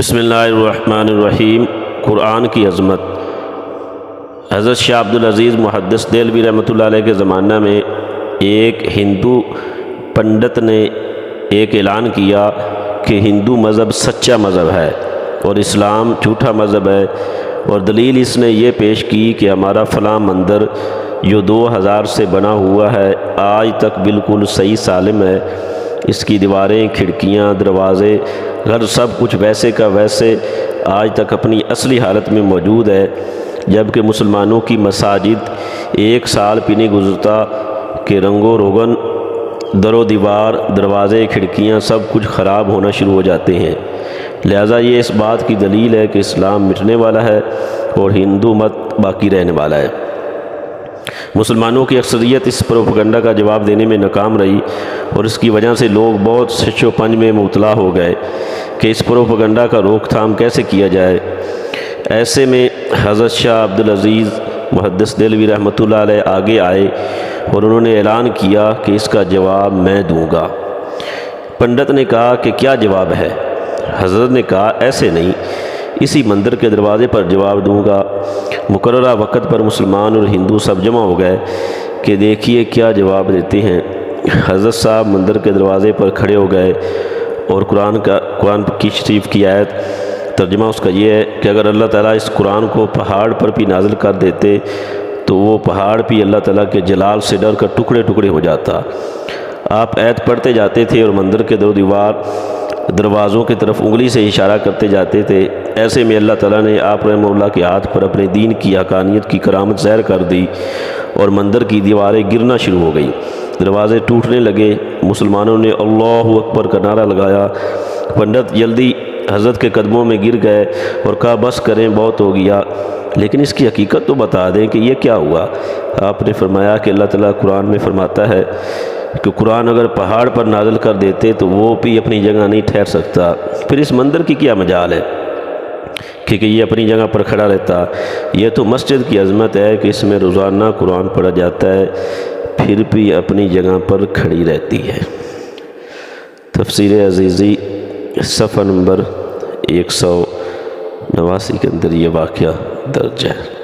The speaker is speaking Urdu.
بسم اللہ الرحمن الرحیم۔ قرآن کی عظمت۔ حضرت شاہ عبدالعزیز محدث دہلوی رحمۃ اللہ علیہ کے زمانہ میں ایک ہندو پنڈت نے ایک اعلان کیا کہ ہندو مذہب سچا مذہب ہے اور اسلام جھوٹا مذہب ہے، اور دلیل اس نے یہ پیش کی کہ ہمارا فلاں مندر جو 2000 سے بنا ہوا ہے آج تک بالکل صحیح سالم ہے، اس کی دیواریں، کھڑکیاں، دروازے، گھر سب کچھ ویسے کا ویسے آج تک اپنی اصلی حالت میں موجود ہے، جبکہ مسلمانوں کی مساجد ایک سال بھی نہیں گزرتا کہ رنگ و روغن، در و دیوار، دروازے، کھڑکیاں سب کچھ خراب ہونا شروع ہو جاتے ہیں۔ لہٰذا یہ اس بات کی دلیل ہے کہ اسلام مٹنے والا ہے اور ہندو مت باقی رہنے والا ہے۔ مسلمانوں کی اکثریت اس پروپیگنڈا کا جواب دینے میں ناکام رہی، اور اس کی وجہ سے لوگ بہت شش و پنج میں مبتلا ہو گئے کہ اس پروپیگنڈا کا روک تھام کیسے کیا جائے۔ ایسے میں حضرت شاہ عبدالعزیز محدث دہلوی رحمۃ اللہ علیہ آگے آئے اور انہوں نے اعلان کیا کہ اس کا جواب میں دوں گا۔ پنڈت نے کہا کہ کیا جواب ہے؟ حضرت نے کہا ایسے نہیں، اسی مندر کے دروازے پر جواب دوں گا۔ مقررہ وقت پر مسلمان اور ہندو سب جمع ہو گئے کہ دیکھیے کیا جواب دیتے ہیں۔ حضرت صاحب مندر کے دروازے پر کھڑے ہو گئے اور قرآن کی شریف کی آیت، ترجمہ اس کا یہ ہے کہ اگر اللہ تعالیٰ اس قرآن کو پہاڑ پر بھی نازل کر دیتے تو وہ پہاڑ بھی اللہ تعالیٰ کے جلال سے ڈر کر ٹکڑے ٹکڑے ہو جاتا۔ آپ آیت پڑھتے جاتے تھے اور مندر کے دروازوں کی طرف انگلی سے اشارہ کرتے جاتے تھے۔ ایسے میں اللہ تعالیٰ نے آپ رحمہ اللہ کے ہاتھ پر اپنے دین کی حقانیت کی کرامت ظاہر کر دی اور مندر کی دیواریں گرنا شروع ہو گئیں، دروازے ٹوٹنے لگے۔ مسلمانوں نے اللہ اکبر کا نعرہ لگایا۔ پنڈت جلدی حضرت کے قدموں میں گر گئے اور کہا بس کریں، بہت ہو گیا، لیکن اس کی حقیقت تو بتا دیں کہ یہ کیا ہوا۔ آپ نے فرمایا کہ اللہ تعالیٰ قرآن میں فرماتا ہے کہ قرآن اگر پہاڑ پر نازل کر دیتے تو وہ بھی اپنی جگہ نہیں ٹھہر سکتا، پھر اس مندر کی کیا مجال ہے کہ یہ اپنی جگہ پر کھڑا رہتا۔ یہ تو مسجد کی عظمت ہے کہ اس میں روزانہ قرآن پڑھا جاتا ہے، پھر بھی اپنی جگہ پر کھڑی رہتی ہے۔ تفسیر عزیزی صفحہ نمبر 189 کے اندر یہ واقعہ درج ہے۔